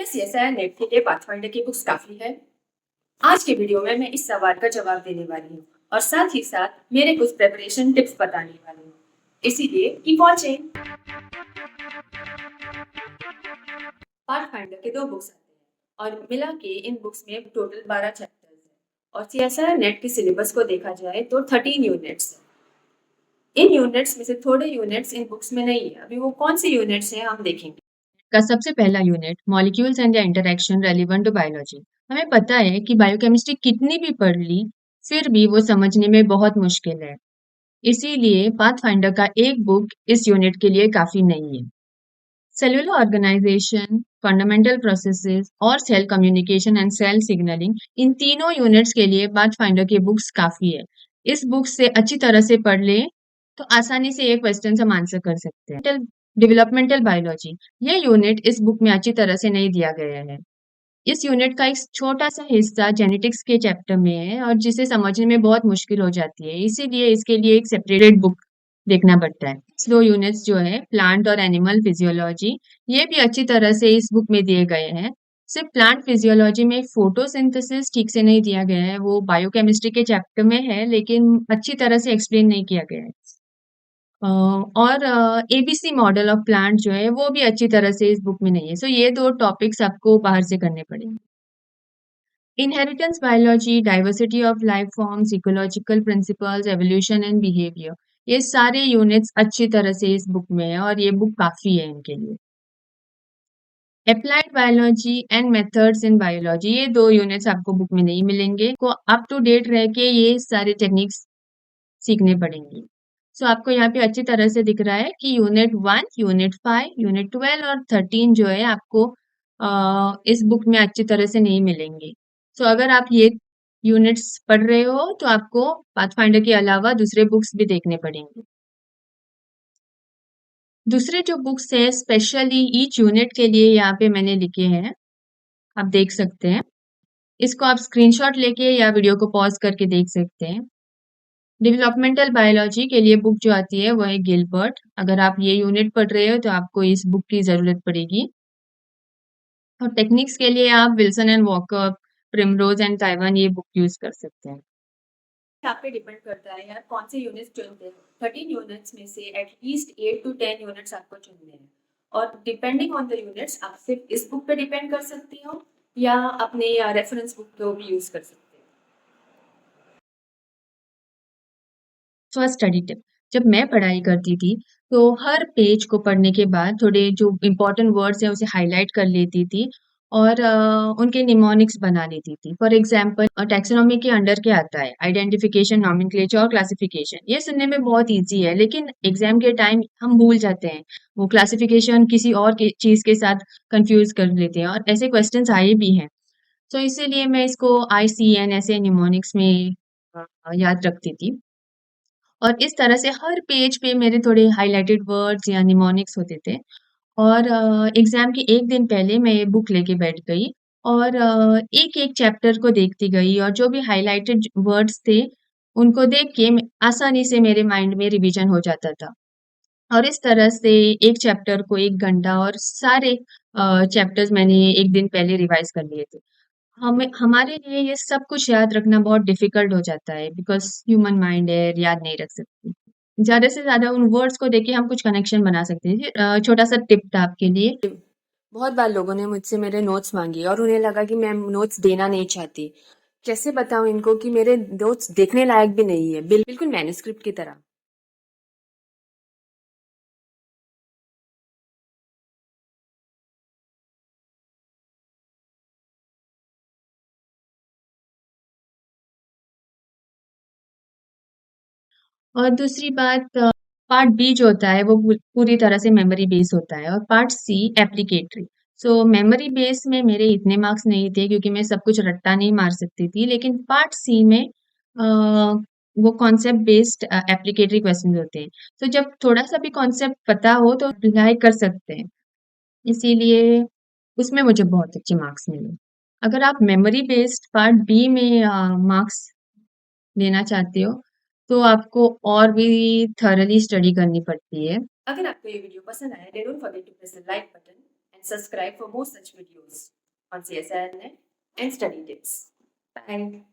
क्या CSIR net के लिए पाथफाइंडर की बुक्स काफी है? आज के वीडियो में मैं इस सवाल का जवाब देने वाली हूँ और साथ ही साथ मेरे कुछ प्रिपरेशन टिप्स बताने वाली हूँ। इसीलिए कीप वॉचिंग। पाथफाइंडर के दो बुक्स आते हैं और मिला के इन बुक्स में टोटल 12 चैप्टर्स हैं और सीएसआईआर नेट के सिलेबस को देखा जाए तो 13 यूनिट्स हैं। इन यूनिट्स में से थोड़े यूनिट्स इन बुक्स में नहीं है। अभी वो कौन से यूनिट्स हैं हम देखेंगे। का सबसे पहला unit molecules and their interaction relevant to biology. हमें पता है कि बायोकेमिस्ट्री कितनी भी पढ़ ली फिर भी वो समझने में बहुत मुश्किल है। इसीलिए पाथफाइंडर का एक बुक इस यूनिट के लिए काफी नहीं है। सेलुलर ऑर्गेनाइजेशन, फंडामेंटल प्रोसेसेस और cell communication and cell signalling, इन तीनों यूनिट्स के लिए पाथफाइंडर की बुक्स काफी है। इस बुक से अच्छी तरह से पढ़ ले तो आसानी से ये क्वेश्चन हम आंसर कर सकते हैं। डेवलपमेंटल बायोलॉजी, ये यूनिट इस बुक में अच्छी तरह से नहीं दिया गया है। इस यूनिट का एक छोटा सा हिस्सा जेनेटिक्स के चैप्टर में है और जिसे समझने में बहुत मुश्किल हो जाती है, इसीलिए इसके लिए एक सेपरेटेड बुक देखना पड़ता है। दो यूनिट्स जो है प्लांट और एनिमल फिजियोलॉजी, ये भी अच्छी तरह से इस बुक में दिए गए हैं। सिर्फ प्लांट फिजियोलॉजी में फोटोसिंथेसिस ठीक से नहीं दिया गया है, वो बायोकेमिस्ट्री के चैप्टर में है लेकिन अच्छी तरह से एक्सप्लेन नहीं किया गया है। और एबीसी मॉडल ऑफ प्लांट जो है वो भी अच्छी तरह से इस बुक में नहीं है। सो ये दो टॉपिक्स आपको बाहर से करने पड़ेंगे। Inheritance biology, diversity of life forms, ecological principles, evolution and behaviour, ये सारे यूनिट्स अच्छी तरह से इस बुक में है और ये बुक काफी है इनके लिए। Applied biology and methods in biology, ये दो यूनिट्स आपको बुक में नहीं मिलेंगे। को अप टू डेट रह के ये सारे टेक्निक्स सीखने पड़ेंगे। सो आपको यहाँ पे अच्छी तरह से दिख रहा है कि यूनिट 1, यूनिट 5, यूनिट 12 और 13 जो है आपको इस बुक में अच्छी तरह से नहीं मिलेंगे। सो अगर आप ये यूनिट्स पढ़ रहे हो तो आपको पाथफाइंडर के अलावा दूसरे बुक्स भी देखने पड़ेंगे। दूसरे जो बुक्स है स्पेशली ईच यूनिट के लिए यहाँ पे मैंने लिखे हैं, आप देख सकते हैं। इसको आप स्क्रीनशॉट लेके या वीडियो को पॉज करके देख सकते हैं। डेवलपमेंटल बायोलॉजी के लिए बुक जो आती है वो है गिलबर्ट। अगर आप ये यूनिट पढ़ रहे हो तो आपको इस बुक की जरूरत पड़ेगी। और टेक्निक्स के लिए आप Wilson and walker, primrose and Taiwan ये बुक यूज कर सकते हैं। आप पे डिपेंड करता है यार कौन से यूनिट्स चुनते हैं। 13 यूनिट्स में से एटलीस्ट 8 to 10 यूनिट्स आपको चुनने हैं और डिपेंडिंग ऑन द यूनिट्स आप सिर्फ इस बुक पे डिपेंड कर सकती हो या अपने रेफरेंस बुक को भी यूज कर सकते हैं। फर्स्ट स्टडी टिप, जब मैं पढ़ाई करती थी तो हर पेज को पढ़ने के बाद थोड़े जो इंपॉर्टेंट वर्ड्स हैं उसे हाईलाइट कर लेती थी और उनके निमोनिक्स बना लेती थी। फॉर एग्जांपल टैक्सोनॉमी के अंडर क्या आता है, आइडेंटिफिकेशन, नॉमेनक्लेचर और क्लासिफिकेशन। ये सुनने में बहुत इजी है लेकिन एग्जाम के टाइम हम भूल जाते हैं, वो क्लासिफिकेशन किसी और चीज के साथ कंफ्यूज कर लेते हैं और ऐसे क्वेश्चंस आए भी हैं। तो इसीलिए मैं इसको ICN ऐसे निमोनिक्स में याद रखती थी और इस तरह से हर पेज पे मेरे थोड़े हाइलाइटेड वर्ड्स या निमोनिक्स होते थे। और एग्जाम के एक दिन पहले मैं ये बुक लेके बैठ गई और एक एक चैप्टर को देखती गई और जो भी हाइलाइटेड वर्ड्स थे उनको देख के आसानी से मेरे माइंड में रिवीजन हो जाता था। और इस तरह से एक चैप्टर को 1 घंटा और सारे चैप्टर्स मैंने एक दिन पहले रिवाइज कर लिए थे। हमें हमारे लिए ये सब कुछ याद रखना बहुत डिफिकल्ट हो जाता है बिकॉज ह्यूमन माइंड है, याद नहीं रख सकती। ज्यादा से ज्यादा उन वर्ड्स को देख के हम कुछ कनेक्शन बना सकते हैं। छोटा सा टिप था आपके लिए। बहुत बार लोगों ने मुझसे मेरे नोट्स मांगी और उन्हें लगा कि मैं नोट्स देना नहीं चाहती। कैसे बताऊं इनको कि मेरे नोट्स देखने लायक भी नहीं है, बिल्कुल मैन्युस्क्रिप्ट की तरह। और दूसरी बात, पार्ट बी जो होता है वो पूरी तरह से मेमोरी बेस होता है और पार्ट सी एप्लीकेटरी। सो मेमोरी बेस में मेरे इतने मार्क्स नहीं थे क्योंकि मैं सब कुछ रट्टा नहीं मार सकती थी, लेकिन पार्ट सी में वो कॉन्सेप्ट बेस्ड एप्लीकेटरी क्वेश्चन होते हैं। तो जब थोड़ा सा भी कॉन्सेप्ट पता हो तो अप्लाई कर सकते हैं, इसीलिए उसमें मुझे बहुत अच्छे मार्क्स मिले। अगर आप मेमोरी बेस्ड पार्ट बी में मार्क्स लेना चाहते हो तो आपको और भी थॉरली स्टडी करनी पड़ती है। अगर आपको ये वीडियो पसंद आया, then don't forget to press the like button and subscribe for more such videos on CSIR Net and study tips. Bye.